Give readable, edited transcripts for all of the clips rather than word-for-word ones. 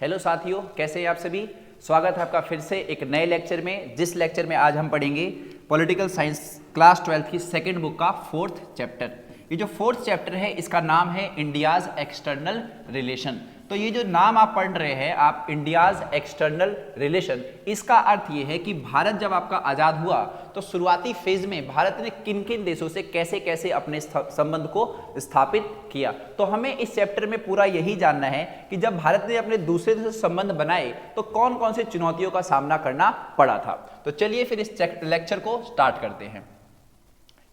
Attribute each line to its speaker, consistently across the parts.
Speaker 1: Hello साथियों, कैसे हैं आप सभी। स्वागत है आपका फिर से एक नए लेक्चर में, जिस लेक्चर में आज हम पढ़ेंगे पॉलिटिकल साइंस क्लास 12 की सेकंड बुक का फोर्थ चैप्टर। ये जो फोर्थ चैप्टर है इसका नाम है इंडियाज एक्सटर्नल रिलेशन। तो ये जो नाम आप पढ़ रहे हैं आप, इंडियाज एक्सटर्नल रिलेशन, इसका अर्थ ये है कि भारत जब आपका आज़ाद हुआ तो शुरुआती फेज में भारत ने किन किन देशों से कैसे कैसे अपने संबंध को स्थापित किया। तो हमें इस चैप्टर में पूरा यही जानना है कि जब भारत ने अपने दूसरे देशों से संबंध बनाए तो कौन कौन सी चुनौतियों का सामना करना पड़ा था। तो चलिए फिर इस लेक्चर को स्टार्ट करते हैं।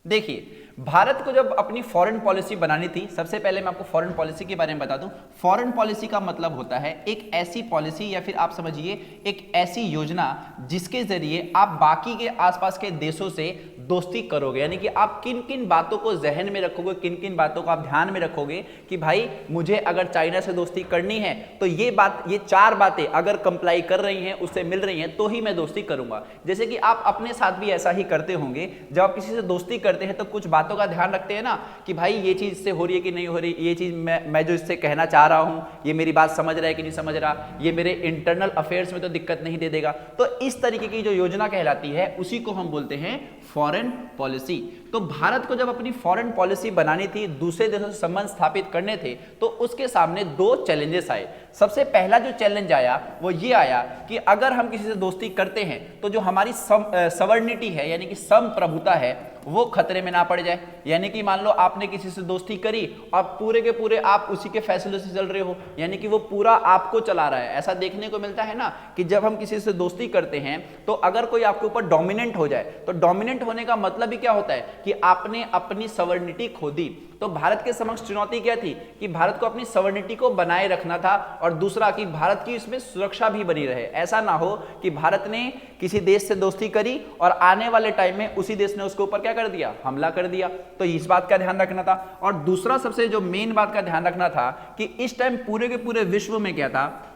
Speaker 1: देखिए, भारत को जब अपनी फॉरेन पॉलिसी बनानी थी, सबसे पहले मैं आपको फॉरेन पॉलिसी के बारे में बता दूं। फॉरेन पॉलिसी का मतलब होता है एक ऐसी पॉलिसी या फिर आप समझिए एक ऐसी योजना जिसके जरिए आप बाकी के आसपास के देशों से दोस्ती करोगे। यानी कि आप किन किन बातों को जहन में रखोगे, किन किन बातों को आप ध्यान में रखोगे कि भाई मुझे अगर चाइना से दोस्ती करनी है तो ये चार बातें अगर कंप्लाई कर रही हैं, उससे मिल रही हैं, तो ही मैं दोस्ती करूंगा। जैसे कि आप अपने साथ भी ऐसा ही करते होंगे। जब आप किसी से दोस्ती करते हैं तो कुछ बातों का ध्यान रखते हैं ना कि भाई ये चीज इससे हो रही है कि नहीं हो रही, ये चीज मैं जो इससे कहना चाह रहा हूं ये मेरी बात समझ रहा है कि नहीं समझ रहा, ये मेरे इंटरनल अफेयर्स में तो दिक्कत नहीं दे देगा। तो इस तरीके की जो योजना कहलाती है उसी को हम बोलते हैं फॉरेन पॉलिसी। तो भारत को जब अपनी फॉरेन पॉलिसी बनानी थी, दूसरे देशों से संबंध स्थापित करने थे, तो उसके सामने दो चैलेंजेस आए। सबसे पहला जो चैलेंज आया वो ये आया कि अगर हम किसी से दोस्ती करते हैं तो जो हमारी सवर्निटी है यानी कि संप्रभुता है वो खतरे में ना पड़ जाए। यानी कि मान लो आपने किसी से दोस्ती करी और पूरे के पूरे आप उसी के फैसले से चल रहे हो, यानी कि वो पूरा आपको चला रहा है। ऐसा देखने को मिलता है ना कि जब हम किसी से दोस्ती करते हैं तो अगर कोई आपके ऊपर डोमिनेंट हो जाए, तो डोमिनेंट होने का मतलब ही क्या होता है कि आपने अपनी सवर्निटी खो दी। तो भारत के समक्ष चुनौती क्या थी कि भारत को अपनी सवर्निटी को बनाए रखना था, और दूसरा कि भारत की इसमें सुरक्षा भी बनी रहे। ऐसा ना हो कि भारत ने किसी देश से दोस्ती करी और आने वाले टाइम में उसी देश ने उसके ऊपर क्या कर दिया, हमला कर दिया। तो इस बात का ध्यान रखना था। और दूसरा सबसे जो मेन बात का ध्यान रखना था कि इस टाइम पूरे के पूरे विश्व में क्या था,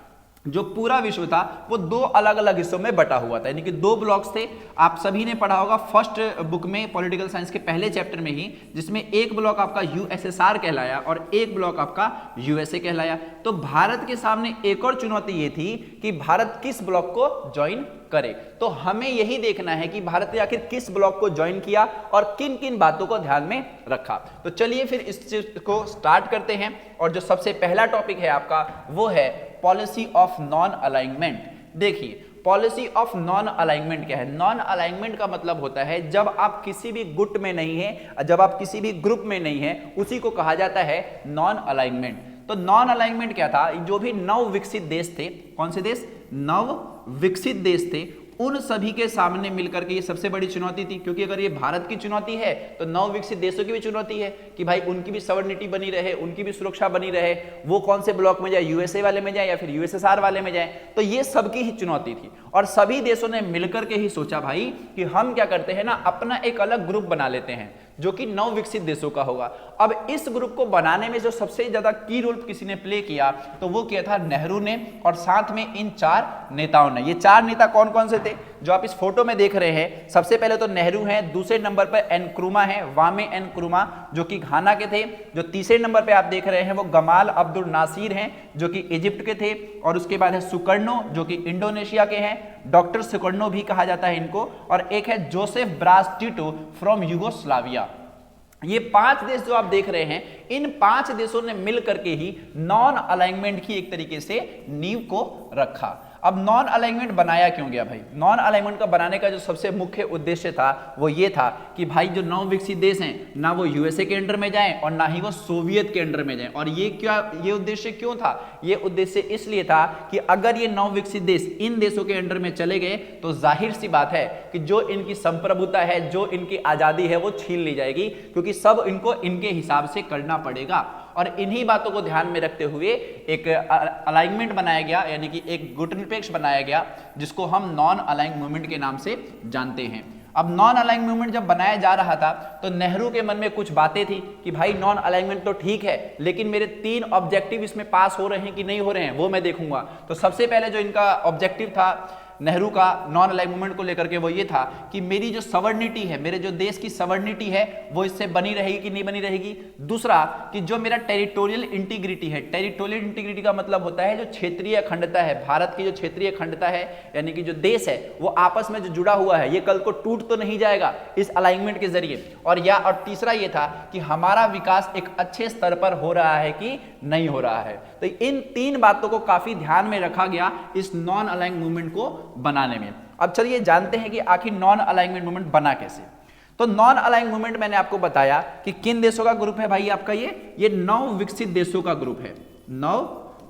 Speaker 1: जो पूरा विश्व था वो दो अलग अलग हिस्सों में बटा हुआ था। यानी कि दो ब्लॉक्स थे। आप सभी ने पढ़ा होगा फर्स्ट बुक में पॉलिटिकल साइंस के पहले चैप्टर में ही, जिसमें एक ब्लॉक आपका यूएसएसआर कहलाया और एक ब्लॉक आपका यूएसए कहलाया। तो भारत के सामने एक और चुनौती ये थी कि भारत किस ब्लॉक को ज्वाइन करे। तो हमें यही देखना है कि भारत ने आखिर किस ब्लॉक को ज्वाइन किया और किन किन बातों को ध्यान में रखा। तो चलिए फिर इस चीज को स्टार्ट करते हैं। और जो सबसे पहला टॉपिक है आपका वो है पॉलिसी ऑफ नॉन अलाइनमेंट। देखिए, पॉलिसी ऑफ नॉन अलाइनमेंट क्या है। नॉन अलाइनमेंट का मतलब होता है जब आप किसी भी गुट में नहीं है, जब आप किसी भी ग्रुप में नहीं है, उसी को कहा जाता है नॉन अलाइनमेंट। तो नॉन अलाइनमेंट क्या था, जो भी नव विकसित देश थे, कौन से देश, नव विकसित देश थे, उन सभी के सामने मिलकर के ये सबसे बड़ी चुनौती थी। क्योंकि अगर ये भारत की चुनौती है तो नव विकसित देशों की भी चुनौती है कि भाई उनकी भी सवर्निटी बनी रहे, उनकी भी सुरक्षा बनी रहे। वो कौन से ब्लॉक में जाए, यूएसए वाले में जाए या फिर यूएसएसआर वाले में जाए। तो ये सबकी ही चुनौती थी और सभी देशों ने मिलकर के ही सोचा भाई कि हम क्या करते हैं ना, अपना एक अलग ग्रुप बना लेते हैं जो कि नव विकसित देशों का होगा। अब इस ग्रुप को बनाने में जो सबसे ज्यादा की रोल किसी ने प्ले किया तो वो किया था नेहरू ने, और साथ में इन चार नेताओं ने। ये चार नेता कौन कौन से थे जो आप इस फोटो में देख रहे हैं। सबसे पहले तो नेहरू हैं, दूसरे नंबर पर एनक्रुमा है, वामे एनक्रुमा जो कि घाना के थे। जो तीसरे नंबर पे आप देख रहे हैं वो गमाल अब्दुल नासिर हैं जो कि इजिप्ट के थे। और उसके बाद है सुकर्णो जो कि इंडोनेशिया के हैं, डॉक्टर सुकर्णो भी कहा जाता है इनको। और एक है Joseph bras Tito from Yugoslavia. ये पांच देश जो आप देख रहे हैं, इन पांच देशों ने मिलकर के ही नॉन अलाइनमेंट की एक तरीके से नींव को रखा। अब नॉन अलाइनमेंट बनाया क्यों गया भाई। नॉन अलाइनमेंट का बनाने का जो सबसे मुख्य उद्देश्य था वो ये था कि भाई जो नव विकसित देश हैं ना वो यूएसए के अंडर में जाएं और ना ही वो सोवियत के अंडर में जाएं। और ये उद्देश्य क्यों था, ये उद्देश्य इसलिए था कि अगर ये नव विकसित देश इन देशों के अंडर में चले गए तो जाहिर सी बात है कि जो इनकी संप्रभुता है, जो इनकी आजादी है वो छीन ली जाएगी, क्योंकि सब इनको इनके हिसाब से करना पड़ेगा। और इन्हीं बातों को ध्यान में रखते हुए एक अलाइनमेंट बनाया गया, यानी कि एक गुटनिरपेक्ष बनाया गया जिसको हम नॉन अलाइन मूवमेंट के नाम से जानते हैं। अब नॉन अलाइन मूवमेंट जब बनाया जा रहा था तो नेहरू के मन में कुछ बातें थी कि भाई नॉन अलाइनमेंट तो ठीक है, लेकिन मेरे तीन ऑब्जेक्टिव इसमें पास हो रहे हैं कि नहीं हो रहे हैं वो मैं देखूंगा। तो सबसे पहले जो इनका ऑब्जेक्टिव था नेहरू का नॉन अलाइंग मूवमेंट को लेकर के वो ये था कि मेरी जो सवर्निटी है, मेरे जो देश की सवर्निटी है वो इससे बनी रहेगी कि नहीं बनी रहेगी। दूसरा कि जो मेरा टेरिटोरियल इंटीग्रिटी है, टेरिटोरियल इंटीग्रिटी का मतलब होता है जो क्षेत्रीय अखंडता है, भारत की जो क्षेत्रीय अखंडता है यानी कि जो देश है वो आपस में जो जुड़ा हुआ है ये कल को टूट तो नहीं जाएगा इस अलाइनमेंट के जरिए। और तीसरा ये था कि हमारा विकास एक अच्छे स्तर पर हो रहा है कि नहीं हो रहा है। तो इन तीन बातों को काफी ध्यान में रखा गया इस नॉन अलाइंग मूवमेंट को बनाने में। अब चलिए जानते हैं कि आखिर नॉन अलाइंगमेंट मूवमेंट बना कैसे। तो नॉन अलाइंग मूवमेंट मैंने आपको बताया कि किन देशों का ग्रुप है भाई आपका, ये 9 विकसित देशों का ग्रुप है, 9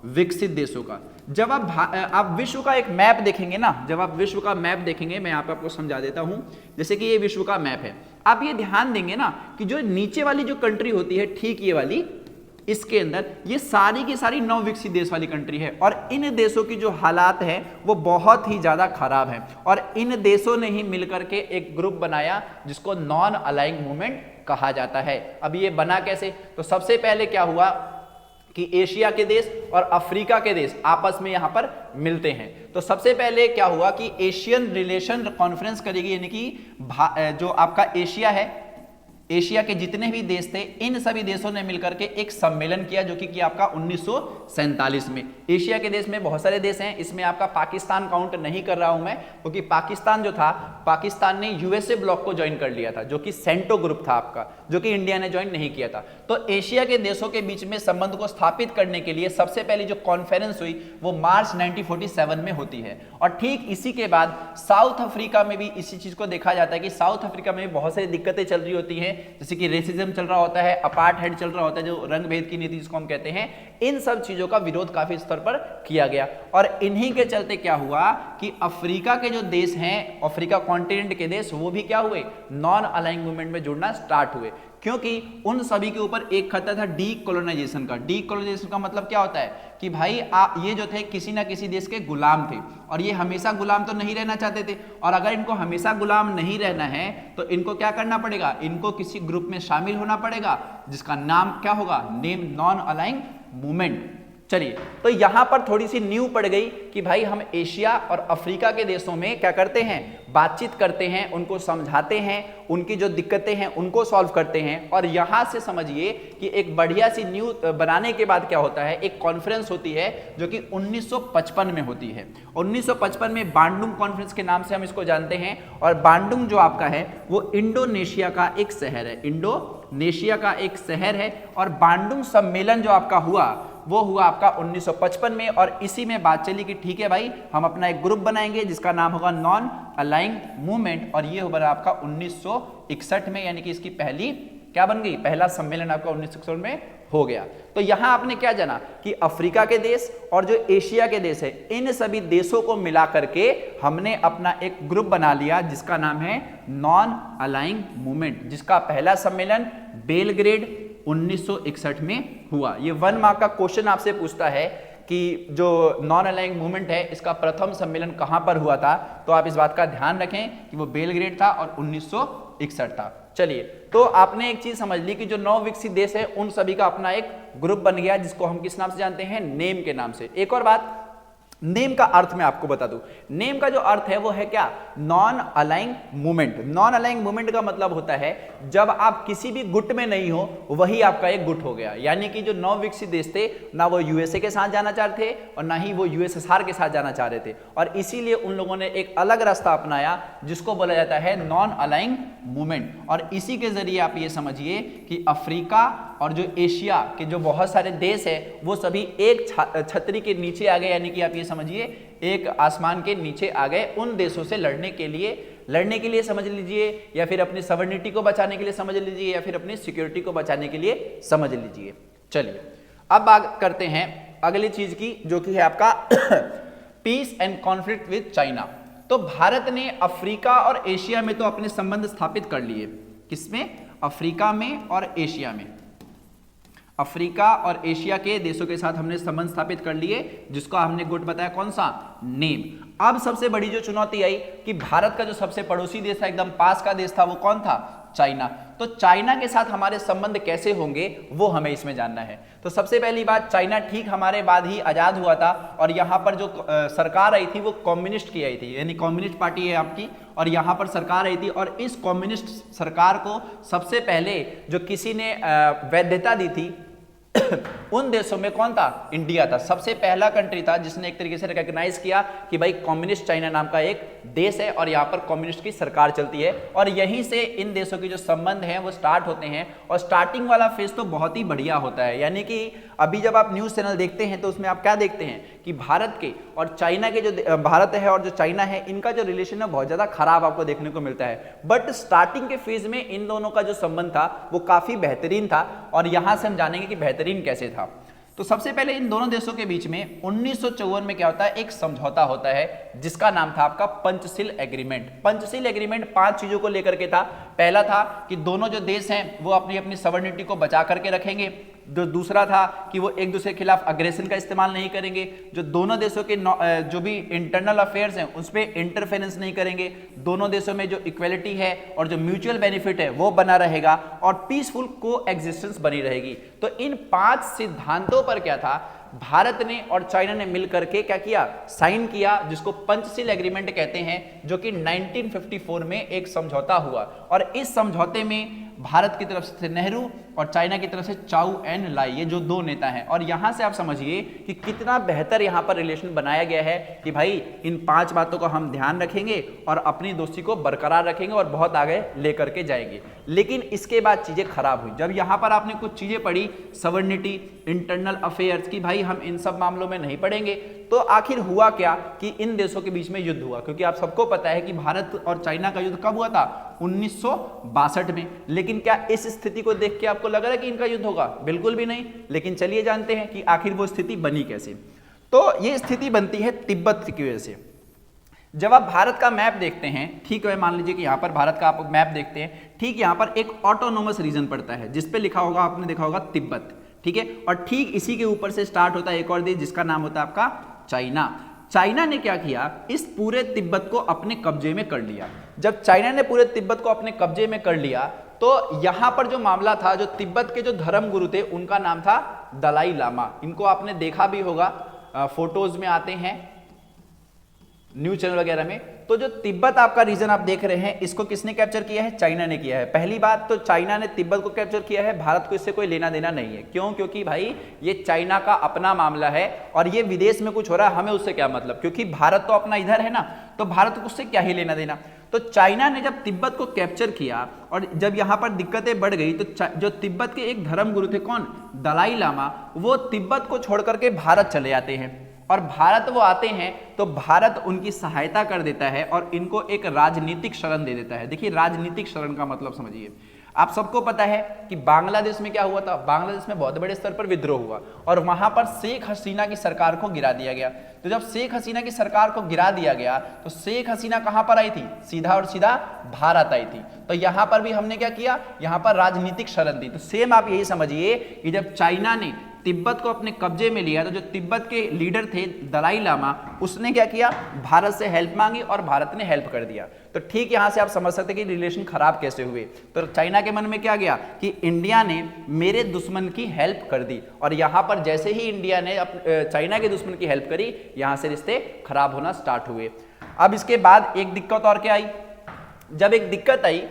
Speaker 1: विकसित देशों का। जब आप विश्व का एक मैप देखेंगे ना, जब आप विश्व का मैप देखेंगे, मैं यहाँ पे आपको समझा देता हूं। जैसे कि ये विश्व का मैप है, आप ये ध्यान देंगे ना कि जो नीचे वाली जो कंट्री होती है, ठीक ये वाली, इसके अंदर ये सारी की सारी 9 विकसित देश वाली कंट्री है और इन देशों की जो हालात है वो बहुत ही ज्यादा खराब है और इन देशों ने ही मिलकर के एक ग्रुप बनाया जिसको नॉन अलाइंग मूवमेंट कहा जाता है। अब ये बना कैसे? तो सबसे पहले क्या हुआ कि एशिया के देश और अफ्रीका के देश आपस में यहां पर मिलते हैं। तो सबसे पहले क्या हुआ कि एशियन रिलेशन कॉन्फ्रेंस करेगी, यानी कि जो आपका एशिया है, एशिया के जितने भी देश थे इन सभी देशों ने मिलकर के एक सम्मेलन किया जो कि आपका 1947 में। एशिया के देश में बहुत सारे देश हैं, इसमें आपका पाकिस्तान काउंट नहीं कर रहा हूं मैं, क्योंकि पाकिस्तान जो था, पाकिस्तान ने यूएसए ब्लॉक को ज्वाइन कर लिया था जो कि सेंटो ग्रुप था आपका, जो कि इंडिया ने ज्वाइन नहीं किया था। तो एशिया के देशों के बीच में संबंध को स्थापित करने के लिए सबसे पहली जो कॉन्फ्रेंस हुई वो मार्च 1947 में होती है। और ठीक इसी के बाद साउथ अफ्रीका में भी इसी चीज को देखा जाता है कि साउथ अफ्रीका में भी बहुत सारी दिक्कतें चल रही होती हैं, जैसे कि रेसिज्म चल रहा होता है, अपार्टहाइड चल रहा होता है, जो रंग भेद की नीति जिसको हम कहते हैं। इन सब चीजों का विरोध काफी स्तर पर किया गया और इन्हीं के चलते क्या हुआ कि अफ्रीका के जो देश हैं, अफ्रीका कॉन्टिनेंट के देश, वो भी क्या हुए, नॉन अलाइंग मूवमेंट में जुड़ना स्टार्ट हुए, क्योंकि उन सभी के ऊपर एक खतरा था डीकोलोनाइजेशन का। डीकोलोनाइजेशन का मतलब क्या होता है कि भाई ये जो थे किसी ना किसी देश के गुलाम थे और ये हमेशा गुलाम तो नहीं रहना चाहते थे, और अगर इनको हमेशा गुलाम नहीं रहना है तो इनको क्या करना पड़ेगा, इनको किसी ग्रुप में शामिल होना पड़ेगा जिसका नाम क्या होगा, नेम नॉन अलाइंग मूवमेंट। चलिए, तो यहां पर थोड़ी सी नींव पड़ गई कि भाई हम एशिया और अफ्रीका के देशों में क्या करते हैं, बातचीत करते हैं, उनको समझाते हैं, उनकी जो दिक्कतें हैं उनको सॉल्व करते हैं। और यहां से समझिए कि एक बढ़िया सी नींव बनाने के बाद क्या होता है, एक कॉन्फ्रेंस होती है जो कि 1955 में होती है। 1955 में बांडुंग कॉन्फ्रेंस के नाम से हम इसको जानते हैं। और बांडुंग जो आपका है वो इंडोनेशिया का एक शहर है, इंडोनेशिया का एक शहर है। और बांडुंग सम्मेलन जो आपका हुआ वो हुआ आपका 1955 में, और इसी में बात चली कि ठीक है भाई हम अपना एक ग्रुप बनाएंगे जिसका नाम होगा नॉन अलाइंग मूवमेंट, और ये होगा आपका 1961 में, यानी कि इसकी पहली क्या बन गई, पहला सम्मेलन आपका 1961 में हो गया। तो यहां आपने क्या जाना कि अफ्रीका के देश और जो एशिया के देश है इन सभी देशों को मिला करके हमने अपना एक ग्रुप बना लिया जिसका नाम है नॉन अलाइंग मूवमेंट, जिसका पहला सम्मेलन बेलग्रेड 1961 में हुआ। ये 1 मार्क का क्वेश्चन आपसे पूछता है कि जो नॉन अलाइंग मूवमेंट है इसका प्रथम सम्मेलन कहां पर हुआ था, तो आप इस बात का ध्यान रखें कि वो बेलग्रेड था और 1961 था। चलिए, तो आपने एक चीज समझ ली कि जो 9 विकसित देश है उन सभी का अपना एक ग्रुप बन गया जिसको हम किस नाम से जानते हैं, नेम के नाम से। एक और बात, नेम का अर्थ मैं आपको बता दूं। नेम का जो अर्थ है वो है क्या, नॉन अलाइंग मूवमेंट। नॉन अलाइंग मूवमेंट का मतलब होता है जब आप किसी भी गुट में नहीं हो वही आपका एक गुट हो गया। यानी कि जो 9 विकसित देश थे ना वो यूएसए के साथ जाना चाहते थे और ना ही वो यूएसएसआर के साथ जाना चाह रहे थे, और इसीलिए उन लोगों ने एक अलग रास्ता अपनाया जिसको बोला जाता है नॉन अलाइंग मूवमेंट। और इसी के जरिए आप ये समझिए कि अफ्रीका और जो एशिया के जो बहुत सारे देश है वो सभी एक छतरी के नीचे आ गए, यानी कि आप ये समझिए एक आसमान के नीचे आ गए उन देशों से लड़ने के लिए समझ लीजिए, या फिर अपनी सवर्निटी को बचाने के लिए समझ लीजिए, या फिर अपनी सिक्योरिटी को बचाने के लिए समझ लीजिए। चलिए, अब बात करते हैं अगली चीज की जो कि है आपका peace and conflict with China. तो भारत ने अफ्रीका और एशिया में तो अपने संबंध स्थापित कर लिए। किसमें, अफ्रीका में और एशिया में। अफ्रीका और एशिया के देशों के साथ हमने संबंध स्थापित कर लिए जिसको हमने गुट बताया कौन सा, नेम। अब सबसे बड़ी जो चुनौती आई कि भारत का जो सबसे पड़ोसी देश था, एकदम पास का देश था, वो कौन था, चाइना। तो चाइना के साथ हमारे संबंध कैसे होंगे वो हमें इसमें जानना है। तो सबसे पहली बात, चाइना ठीक हमारे बाद ही आजाद हुआ था और यहाँ पर जो सरकार आई थी वो कम्युनिस्ट की आई थी, यानी कम्युनिस्ट पार्टी है आपकी, और यहाँ पर सरकार आई थी। और इस कम्युनिस्ट सरकार को सबसे पहले जो किसी ने वैधता दी थी उन देशों में कौन था? इंडिया था। सबसे पहला कंट्री था जिसने एक तरीके से रिकॉग्नाइज किया कि भाई कम्युनिस्ट चाइना नाम का एक देश है और यहाँ पर कम्युनिस्ट की सरकार चलती है, और यहीं से इन देशों के जो संबंध हैं वो स्टार्ट होते हैं। और स्टार्टिंग वाला फेज तो बहुत ही बढ़िया होता है, यानी कि अभी जब आप न्यूज चैनल देखते हैं तो उसमें आप क्या देखते हैं कि भारत के और चाइना के जो भारत है और जो चाइना है इनका जो रिलेशन है बहुत ज्यादा खराब आपको देखने को मिलता है। बट स्टार्टिंग के फेज में इन दोनों का जो संबंध था वो काफी बेहतरीन था, और यहां से हम जानेंगे कि बेहतरीन कैसे था। तो सबसे पहले इन दोनों देशों के बीच में 1954 में क्या होता है? एक समझौता होता है जिसका नाम था आपका पंचशील एग्रीमेंट। पंचशील एग्रीमेंट 5 चीजों को लेकर के था। पहला था कि दोनों जो देश हैं वो अपनी अपनी सॉवरेनिटी को बचा करके रखेंगे। जो दूसरा था कि वो एक दूसरे के खिलाफ अग्रेशन का इस्तेमाल नहीं करेंगे। जो दोनों देशों के जो भी इंटरनल अफेयर्स हैं उस पर इंटरफेरेंस नहीं करेंगे। दोनों देशों में जो इक्वलिटी है और जो म्यूचुअल बेनिफिट है वो बना रहेगा और पीसफुल को एग्जिस्टेंस बनी रहेगी। तो इन 5 सिद्धांतों पर क्या था? भारत ने और चाइना ने मिलकर के क्या किया? साइन किया, जिसको पंचशील एग्रीमेंट कहते हैं, जो कि 1954 में एक समझौता हुआ। और इस समझौते में भारत की तरफ से नेहरू और चाइना की तरफ से चाउ एन लाई, ये जो 2 नेता हैं। और यहां से आप समझिए कि कितना बेहतर यहां पर रिलेशन बनाया गया है कि भाई इन 5 बातों का हम ध्यान रखेंगे और अपनी दोस्ती को बरकरार रखेंगे और बहुत आगे लेकर के जाएंगे। लेकिन इसके बाद चीजें खराब हुई। जब यहां पर आपने कुछ चीजें पढ़ी, सॉवरेनिटी, इंटरनल अफेयर्स की, भाई हम इन सब मामलों में नहीं पढ़ेंगे, तो आखिर हुआ क्या कि इन देशों के बीच में युद्ध हुआ। क्योंकि आप सबको पता है कि भारत और चाइना का युद्ध कब हुआ था? 1962 में। लेकिन क्या इस स्थिति को देख के आपको लग रहा है कि इनका युद्ध होगा? बिल्कुल भी नहीं। लेकिन चलिए जानते हैं कि आखिर वो स्थिति बनी कैसे। तो ये स्थिति बनती है तिब्बत की वजह से। जब आप भारत का मैप देखते हैं, ठीक है, मान लीजिए कि यहां पर भारत का आप मैप देखते हैं, ठीक यहां पर एक ऑटोनोमस रीजन पड़ता है जिस पे लिखा होगा, आपने देखा होगा तिब्बत, ठीक है। और ठीक इसी के ऊपर से स्टार्ट होता है एक और देश जिसका नाम होता है आपका चाइना। चाइना ने क्या किया? इस पूरे तिब्बत को अपने कब्जे में कर लिया। जब चाइना ने पूरे तिब्बत को अपने कब्जे में कर लिया तो यहां पर जो मामला था, जो तिब्बत के जो धर्म गुरु थे उनका नाम था दलाई लामा। इनको आपने देखा भी होगा, फोटोज में आते हैं न्यूज चैनल वगैरह में। तो जो तिब्बत आपका रीजन आप देख रहे हैं, इसको किसने कैप्चर किया है? चाइना ने किया है। पहली बात तो चाइना ने तिब्बत को कैप्चर किया है, भारत को इससे कोई लेना देना नहीं है। क्यों? क्योंकि भाई ये चाइना का अपना मामला है और ये विदेश में कुछ हो रहा है, हमें उससे क्या मतलब, क्योंकि भारत तो अपना इधर है ना, तो भारत को उससे क्या ही लेना देना। तो चाइना ने जब तिब्बत को कैप्चर किया और जब यहां पर दिक्कतें बढ़ गई तो जो तिब्बत के एक धर्म गुरु थे, कौन? दलाई लामा, वो तिब्बत को छोड़ करके भारत चले जाते हैं। और भारत वो आते हैं तो भारत उनकी सहायता कर देता है और इनको एक राजनीतिक शरण दे देता है। देखिए राजनीतिक शरण का मतलब समझिए। आप सबको पता है कि बांग्लादेश में क्या हुआ था? बांग्लादेश में बहुत बड़े स्तर पर विद्रोह हुआ और वहां पर शेख हसीना की सरकार को गिरा दिया गया। तो जब शेख हसीना की सरकार को गिरा दिया गया तो शेख हसीना कहां पर आई थी? सीधा और सीधा भारत आई थी। तो यहां पर भी हमने क्या किया? यहां पर राजनीतिक शरण दी। तो सेम आप यही समझिए कि जब चाइना ने तिब्बत को अपने कब्जे में लिया तो जो तिब्बत के लीडर थे दलाई लामा, उसने क्या किया? भारत से हेल्प मांगी और भारत ने हेल्प कर दिया। तो ठीक यहां से आप समझ सकते हैं कि रिलेशन खराब कैसे हुए। तो चाइना के मन में क्या गया कि इंडिया ने मेरे दुश्मन की हेल्प कर दी, और यहां पर जैसे ही इंडिया ने चाइना के दुश्मन की हेल्प करी, यहां से रिश्ते खराब होना स्टार्ट हुए। अब इसके बाद एक दिक्कत और क्या आई? जब एक दिक्कत आई,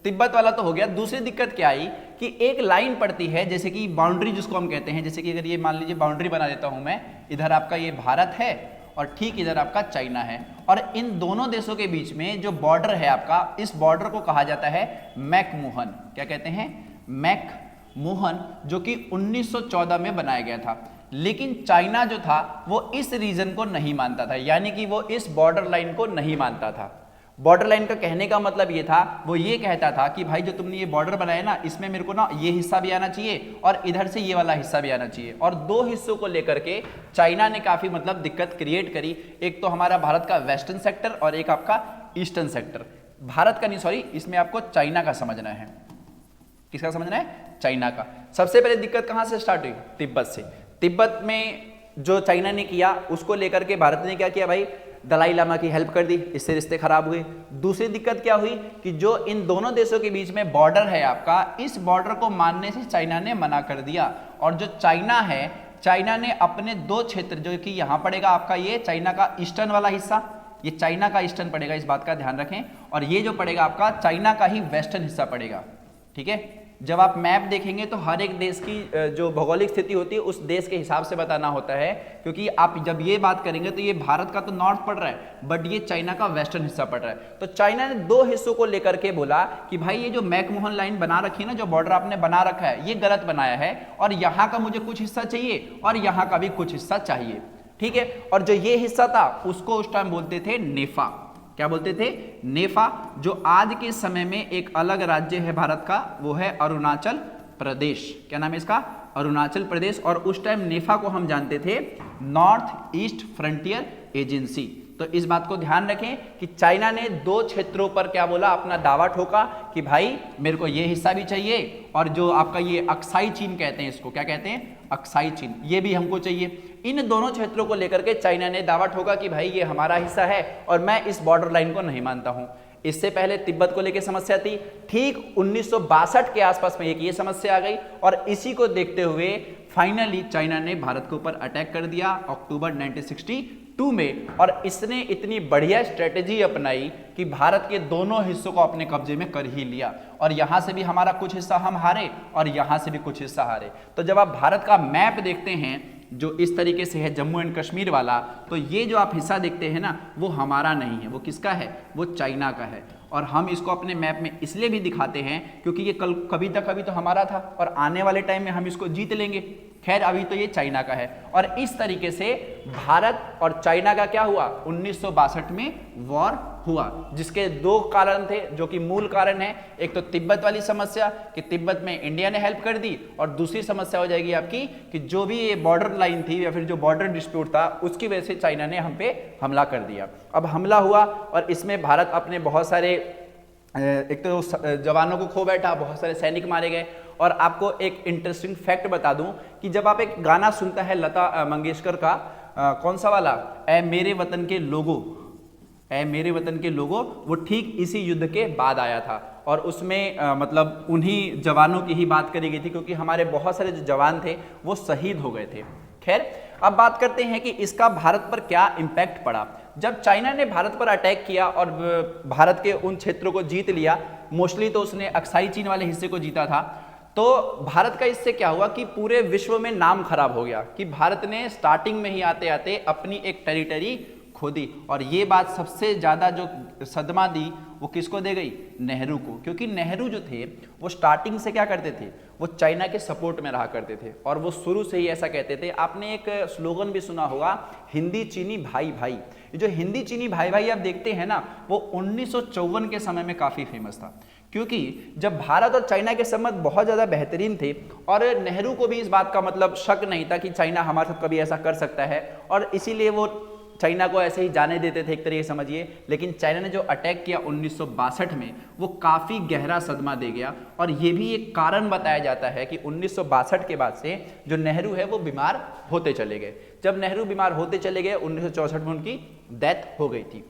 Speaker 1: तिब्बत वाला तो हो गया, दूसरी दिक्कत क्या आई कि एक लाइन पड़ती है, जैसे कि बाउंड्री जिसको हम कहते हैं, जैसे कि अगर ये मान लीजिए बाउंड्री बना देता हूं मैं, इधर आपका ये भारत है और ठीक इधर आपका चाइना है, और इन दोनों देशों के बीच में जो बॉर्डर है आपका, इस बॉर्डर को कहा जाता है मैकमोहन। क्या कहते हैं? मैकमोहन, जो कि 1914 में बनाया गया था। लेकिन चाइना जो था वो इस रीजन को नहीं मानता था, यानी कि वो इस बॉर्डर लाइन को नहीं मानता था। बॉर्डर लाइन का कहने का मतलब ये था, वो ये कहता था कि भाई जो तुमने ये बॉर्डर बनाया ना, इसमें मेरे को ना ये हिस्सा भी आना चाहिए और इधर से ये वाला हिस्सा भी आना चाहिए। और 2 हिस्सों को लेकर के चाइना ने काफी मतलब दिक्कत क्रिएट करी। एक तो हमारा भारत का वेस्टर्न सेक्टर और एक आपका ईस्टर्न सेक्टर। भारत का नहीं, सॉरी, इसमें आपको चाइना का समझना है। किसका समझना है? चाइना का। सबसे पहले दिक्कत कहां से स्टार्ट हुई? तिब्बत से। तिब्बत में जो चाइना ने किया उसको लेकर के भारत ने क्या किया? भाई दलाई लामा की हेल्प कर दी, इससे रिश्ते खराब हुए। दूसरी दिक्कत क्या हुई कि जो इन दोनों देशों के बीच में बॉर्डर है आपका, इस बॉर्डर को मानने से चाइना ने मना कर दिया। और जो चाइना है, चाइना ने अपने दो क्षेत्र, जो कि यहाँ पड़ेगा आपका ये चाइना का ईस्टर्न वाला हिस्सा, ये चाइना का ईस्टर्न पड़ेगा, इस बात का ध्यान रखें, और ये जो पड़ेगा आपका चाइना का ही वेस्टर्न हिस्सा पड़ेगा। ठीक है, जब आप मैप देखेंगे तो हर एक देश की जो भौगोलिक स्थिति होती है उस देश के हिसाब से बताना होता है, क्योंकि आप जब ये बात करेंगे तो ये भारत का तो नॉर्थ पड़ रहा है, बट ये चाइना का वेस्टर्न हिस्सा पड़ रहा है। तो चाइना ने दो हिस्सों को लेकर के बोला कि भाई ये जो मैकमोहन लाइन बना रखी है ना, जो बॉर्डर आपने बना रखा है, ये गलत बनाया है, और यहाँ का मुझे कुछ हिस्सा चाहिए और यहाँ का भी कुछ हिस्सा चाहिए। ठीक है, और जो ये हिस्सा था उसको उस टाइम बोलते थे नेफा। क्या बोलते थे? नेफा। जो आज के समय में एक अलग राज्य है भारत का, वो है अरुणाचल प्रदेश। क्या नाम है इसका? अरुणाचल प्रदेश। और उस टाइम नेफा को हम जानते थे नॉर्थ ईस्ट फ्रंटियर एजेंसी। तो इस बात को ध्यान रखें कि चाइना ने दो क्षेत्रों पर क्या बोला, अपना दावा ठोका कि भाई मेरे को ये हिस्सा भी चाहिए, और जो आपका ये अक्साई चीन कहते हैं, इसको क्या कहते हैं? अक्साई चीन, ये भी हमको चाहिए। इन दोनों क्षेत्रों को लेकर के चाइना ने दावा ठोका कि भाई ये हमारा हिस्सा है और मैं इस बॉर्डर लाइन को नहीं मानता हूं। इससे पहले तिब्बत को लेकर समस्या थी, ठीक 1962 के आसपास में एक ये समस्या आ गई, और इसी को देखते हुए फाइनली चाइना ने भारत के ऊपर अटैक कर दिया अक्टूबर 1962 में। और इसने इतनी बढ़िया स्ट्रेटेजी अपनाई कि भारत के दोनों हिस्सों को अपने कब्जे में कर ही लिया, और यहां से भी हमारा कुछ हिस्सा हम हारे और यहां से भी कुछ हिस्सा हारे। तो जब आप भारत का मैप देखते हैं जो इस तरीके से है, जम्मू एंड कश्मीर वाला, तो ये जो आप हिस्सा देखते हैं ना, वो हमारा नहीं है, वो किसका है? वो चाइना का है। और हम इसको अपने मैप में इसलिए भी दिखाते हैं क्योंकि ये कल कभी तो हमारा था, और आने वाले टाइम में हम इसको जीत लेंगे। खैर अभी तो ये चाइना का है। और इस तरीके से भारत और चाइना का क्या हुआ? 1962 में वॉर हुआ, जिसके दो कारण थे, जो कि मूल कारण है। एक तो तिब्बत वाली समस्या कि तिब्बत में इंडिया ने हेल्प कर दी, और दूसरी समस्या हो जाएगी आपकी कि जो भी ये बॉर्डर लाइन थी या फिर जो बॉर्डर डिस्प्यूट था, उसकी वजह से चाइना ने हम पे हमला कर दिया। अब हमला हुआ और इसमें भारत अपने बहुत सारे, एक तो जवानों को खो बैठा, बहुत सारे सैनिक मारे गए। और आपको एक इंटरेस्टिंग फैक्ट बता दूं कि जब आप एक गाना सुनता है लता मंगेशकर का, कौन सा वाला, ऐ मेरे वतन के लोगो, ऐ मेरे वतन के लोगो, वो ठीक इसी युद्ध के बाद आया था। और उसमें मतलब उन्हीं जवानों की ही बात करी गई थी, क्योंकि हमारे बहुत सारे जो जवान थे वो शहीद हो गए थे। खैर अब बात करते हैं कि इसका भारत पर क्या इम्पैक्ट पड़ा। जब चाइना ने भारत पर अटैक किया और भारत के उन क्षेत्रों को जीत लिया, मोस्टली तो उसने अक्साई चीन वाले हिस्से को जीता था, तो भारत का इससे क्या हुआ कि पूरे विश्व में नाम खराब हो गया कि भारत ने स्टार्टिंग में ही आते आते अपनी एक टेरिटरी खो दी। और ये बात सबसे ज़्यादा जो सदमा दी वो किसको दे गई? नेहरू को। क्योंकि नेहरू जो थे वो स्टार्टिंग से क्या करते थे? वो चाइना के सपोर्ट में रहा करते थे, और वो शुरू से ही ऐसा कहते थे। आपने एक स्लोगन भी सुना होगा, हिंदी चीनी भाई भाई। ये जो हिंदी चीनी भाई भाई आप देखते हैं ना, वो 1954 के समय में काफ़ी फेमस था, क्योंकि जब भारत और चाइना के संबंध बहुत ज़्यादा बेहतरीन थे, और नेहरू को भी इस बात का मतलब शक नहीं था कि चाइना हमारे साथ कभी ऐसा कर सकता है, और इसीलिए वो चाइना को ऐसे ही जाने देते थे एक तरीके समझिए। लेकिन चाइना ने जो अटैक किया 1962 में, वो काफ़ी गहरा सदमा दे गया। और ये भी एक कारण बताया जाता है कि 1962 के बाद से जो नेहरू है वो बीमार होते चले गए। जब नेहरू बीमार होते चले गए 1964 में उनकी डेथ हो गई थी।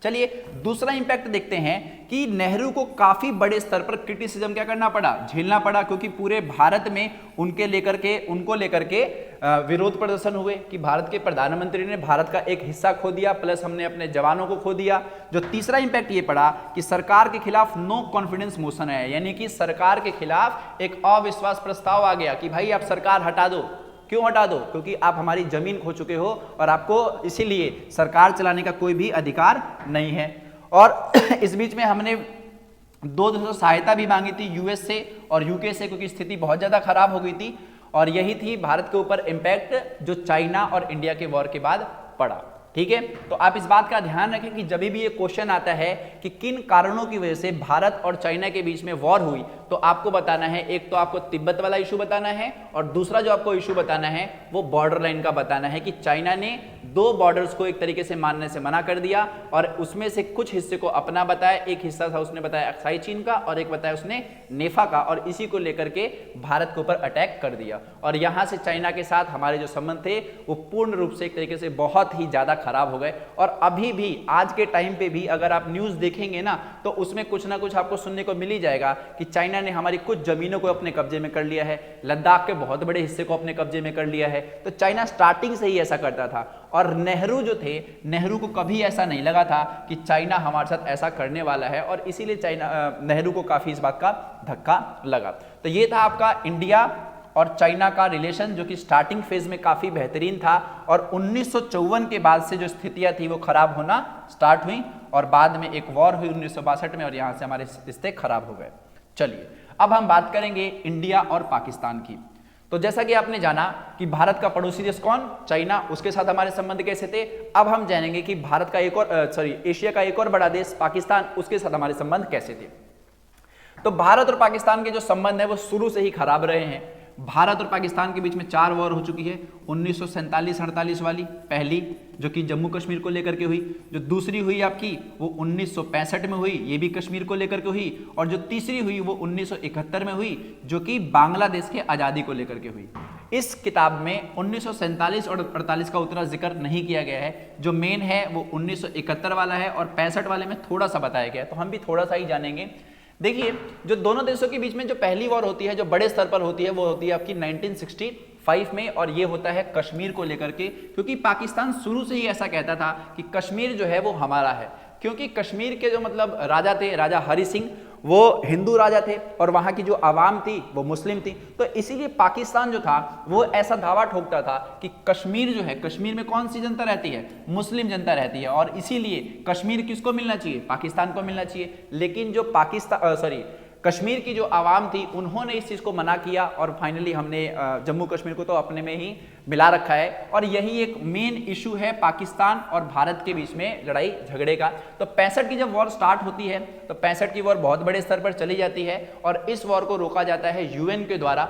Speaker 1: चलिए दूसरा इंपैक्ट देखते हैं कि नेहरू को काफी बड़े स्तर पर क्रिटिसिज्म क्या करना पड़ा, झेलना पड़ा, क्योंकि पूरे भारत में उनको लेकर के विरोध प्रदर्शन हुए कि भारत के प्रधानमंत्री ने भारत का एक हिस्सा खो दिया, प्लस हमने अपने जवानों को खो दिया। जो तीसरा इंपैक्ट ये पड़ा कि सरकार के खिलाफ नो कॉन्फिडेंस मोशन है, यानी कि सरकार के खिलाफ एक अविश्वास प्रस्ताव आ गया कि भाई आप सरकार हटा दो। क्यों हटा दो? क्योंकि आप हमारी जमीन खो चुके हो और आपको इसीलिए सरकार चलाने का कोई भी अधिकार नहीं है। और इस बीच में हमने दो देशों से सहायता भी मांगी थी, यूएस से और यूके से, क्योंकि स्थिति बहुत ज़्यादा खराब हो गई थी। और यही थी भारत के ऊपर इम्पैक्ट जो चाइना और इंडिया के वॉर के बाद पड़ा। ठीक है, तो आप इस बात का ध्यान रखें कि जब भी ये क्वेश्चन आता है कि किन कारणों की वजह से भारत और चाइना के बीच में वॉर हुई, तो आपको बताना है, एक तो आपको तिब्बत वाला इशू बताना है, और दूसरा जो आपको इशू बताना है वो बॉर्डर लाइन का बताना है कि चाइना ने दो बॉर्डर्स को एक तरीके से मानने से मना कर दिया और उसमें से कुछ हिस्से को अपना बताया। एक हिस्सा था उसने बताया अक्साई चीन का और एक बताया उसने नेफा का, और इसी को लेकर के भारत के ऊपर अटैक कर दिया। और यहां से चाइना के साथ हमारे जो संबंध थे वो पूर्ण रूप से एक तरीके से बहुत ही ज्यादा खराब हो गए। और अभी भी आज के टाइम पे भी अगर आप न्यूज देखेंगे ना तो उसमें कुछ ना कुछ आपको सुनने को मिल ही जाएगा कि चाइना ने हमारी कुछ जमीनों को अपने कब्जे में कर लिया है, लद्दाख के बहुत बड़े हिस्से को अपने कब्जे में कर लिया है। तो चाइना स्टार्टिंग से ही ऐसा करता था और नेहरू जो थे, नेहरू को कभी ऐसा नहीं लगा था कि चाइना हमारे साथ ऐसा करने वाला है, और इसीलिए चाइना नेहरू को काफी इस बात का धक्का लगा। तो ये था आपका इंडिया और चाइना का रिलेशन, जो कि स्टार्टिंग फेज में काफी बेहतरीन था और 1954 के बाद से जो स्थितियां थी वो खराब होना स्टार्ट हुई और बाद में एक वॉर हुई 1962 में और यहां से हमारे रिश्ते खराब हो गए। चलिए अब हम बात करेंगे इंडिया और पाकिस्तान की। तो जैसा कि आपने जाना कि भारत का पड़ोसी देश कौन, चाइना, उसके साथ हमारे संबंध कैसे थे। अब हम जानेंगे कि भारत का एक और एशिया का एक और बड़ा देश पाकिस्तान, उसके साथ हमारे संबंध कैसे थे। तो भारत और पाकिस्तान के जो संबंध है वो शुरू से ही खराब रहे हैं। भारत और पाकिस्तान के बीच में 4 वॉर हो चुकी है। 1947-48 वाली पहली, जो कि जम्मू कश्मीर को लेकर के हुई। जो दूसरी हुई आपकी वो 1965 में हुई, ये भी कश्मीर को लेकर के हुई। और जो तीसरी हुई वो 1971 में हुई, जो कि बांग्लादेश के आज़ादी को लेकर के हुई। इस किताब में 1947 और 48 का उतना जिक्र नहीं किया गया है। जो मेन है वो 1971 वाला है और 65 वाले में थोड़ा सा बताया गया है, तो हम भी थोड़ा सा ही जानेंगे। देखिए, जो दोनों देशों के बीच में जो पहली वॉर होती है, जो बड़े स्तर पर होती है, वो होती है आपकी 1965 में, और ये होता है कश्मीर को लेकर के। क्योंकि पाकिस्तान शुरू से ही ऐसा कहता था कि कश्मीर जो है वो हमारा है, क्योंकि कश्मीर के जो मतलब राजा थे, राजा हरि सिंह, वो हिंदू राजा थे और वहां की जो आवाम थी वो मुस्लिम थी। तो इसीलिए पाकिस्तान जो था वो ऐसा दावा ठोकता था कि कश्मीर जो है, कश्मीर में कौन सी जनता रहती है, मुस्लिम जनता रहती है, और इसीलिए कश्मीर किसको मिलना चाहिए, पाकिस्तान को मिलना चाहिए। लेकिन जो कश्मीर की जो आवाम थी उन्होंने इस चीज़ को मना किया और फाइनली हमने जम्मू कश्मीर को तो अपने में ही मिला रखा है। और यही एक मेन इशू है पाकिस्तान और भारत के बीच में लड़ाई झगड़े का। तो 65 की जब वॉर स्टार्ट होती है तो 65 की वॉर बहुत बड़े स्तर पर चली जाती है और इस वॉर को रोका जाता है यूएन के द्वारा,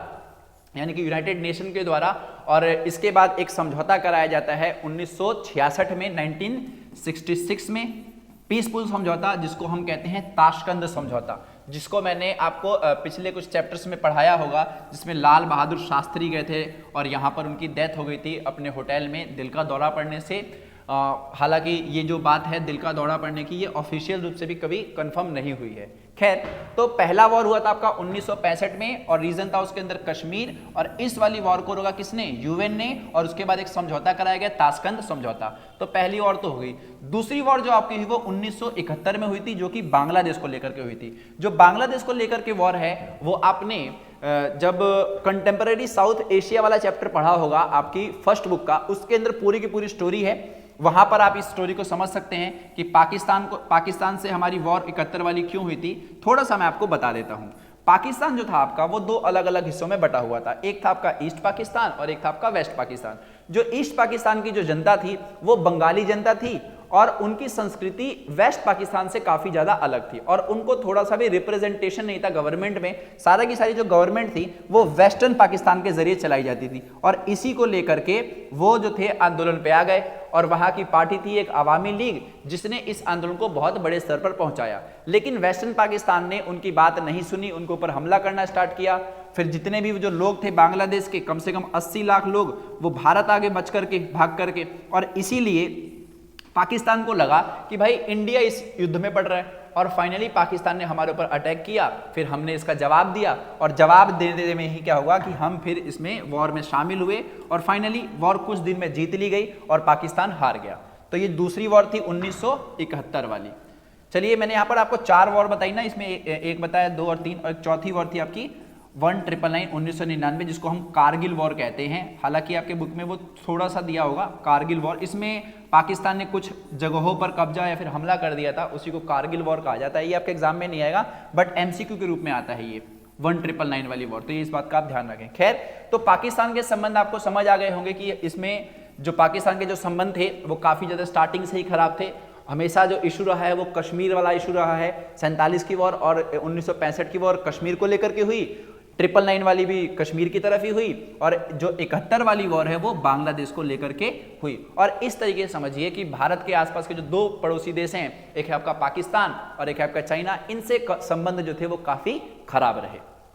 Speaker 1: यानी कि यूनाइटेड नेशन के द्वारा। और इसके बाद एक समझौता कराया जाता है 1966 में, 1966 में पीसफुल समझौता, जिसको हम कहते हैं ताशकंद समझौता, जिसको मैंने आपको पिछले कुछ चैप्टर्स में पढ़ाया होगा, जिसमें लाल बहादुर शास्त्री गए थे और यहाँ पर उनकी डेथ हो गई थी अपने होटल में दिल का दौरा पड़ने से। हालांकि ये जो बात है दिल का दौरा पड़ने की, ये ऑफिशियल रूप से भी कभी कंफर्म नहीं हुई है। खैर, तो पहला वॉर हुआ था आपका 1965 में और रीजन था उसके अंदर कश्मीर, और इस वाली वॉर को रोका किसने, यूएन ने, और उसके बाद एक समझौता कराया गया ताशकंद समझौता। तो पहली वॉर तो हो गई। दूसरी वॉर जो आपकी हुई वो 1971 में हुई थी, जो कि बांग्लादेश को लेकर के हुई थी। जो बांग्लादेश को लेकर के वॉर है वो आपने जब कंटेम्पररी साउथ एशिया वाला चैप्टर पढ़ा होगा आपकी फर्स्ट बुक का, उसके अंदर पूरी की पूरी स्टोरी है। वहां पर आप इस स्टोरी को समझ सकते हैं कि पाकिस्तान से हमारी वॉर 71 वाली क्यों हुई थी। थोड़ा सा मैं आपको बता देता हूं। पाकिस्तान जो था आपका वो 2 अलग अलग हिस्सों में बटा हुआ था। एक था आपका ईस्ट पाकिस्तान और एक था आपका वेस्ट पाकिस्तान। जो ईस्ट पाकिस्तान की जो जनता थी वो बंगाली जनता थी और उनकी संस्कृति वेस्ट पाकिस्तान से काफी ज्यादा अलग थी और उनको थोड़ा सा भी रिप्रेजेंटेशन नहीं था गवर्नमेंट में। सारा की सारी जो गवर्नमेंट थी वो वेस्टर्न पाकिस्तान के जरिए चलाई जाती थी और इसी को लेकर के वो जो थे आंदोलन पे आ गए और वहां की पार्टी थी एक अवामी लीग, जिसने इस आंदोलन को बहुत बड़े स्तर पर पहुंचाया। लेकिन वेस्टर्न पाकिस्तान ने उनकी बात नहीं सुनी, उनके ऊपर हमला करना स्टार्ट किया। फिर जितने भी जो लोग थे बांग्लादेश के, कम से कम 80 लाख लोग, वो भारत आगे बच करके, भाग करके, और इसीलिए पाकिस्तान को लगा कि भाई इंडिया इस युद्ध में पड़ रहा है और फाइनली पाकिस्तान ने हमारे ऊपर अटैक किया। फिर हमने इसका जवाब दिया और जवाब देने में ही क्या हुआ कि हम फिर इसमें वॉर में शामिल हुए और फाइनली वॉर कुछ दिन में जीत ली गई और पाकिस्तान हार गया। तो ये दूसरी वॉर थी 1971 वाली। चलिए, मैंने यहाँ पर आपको 4 वॉर बताई ना, इसमें एक बताया, 2 और 3, और एक चौथी वॉर थी आपकी 1999 1999, जिसको हम कारगिल वॉर कहते हैं। हालांकि आपके बुक में वो थोड़ा सा दिया होगा कारगिल वॉर। इसमें पाकिस्तान ने कुछ जगहों पर कब्जा या फिर हमला कर दिया था, उसी को कारगिल वॉर कहा जाता है। ये आपके एग्जाम में नहीं आएगा बट एमसीक्यू के रूप में आता है ये 1999 वाली वॉर। तो ये इस बात का आप ध्यान रखें। खैर, तो पाकिस्तान के संबंध आपको समझ आ गए होंगे कि इसमें जो पाकिस्तान के जो संबंध थे वो काफी ज्यादा स्टार्टिंग से ही खराब थे। हमेशा जो इशू रहा है वो कश्मीर वाला इशू रहा है। 47 की वॉर और 1965 की वॉर कश्मीर को लेकर के हुई। 999 वाली भी कश्मीर की तरफ ही हुई और जो 71 वाली वॉर है वो बांग्लादेश को लेकर के हुई। और इस तरीके से समझिए कि भारत के आसपास के जो दो पड़ोसी देश हैं, एक है आपका पाकिस्तान और एक है आपका चाइना, इनसे संबंध जो थे वो काफी खराब रहे।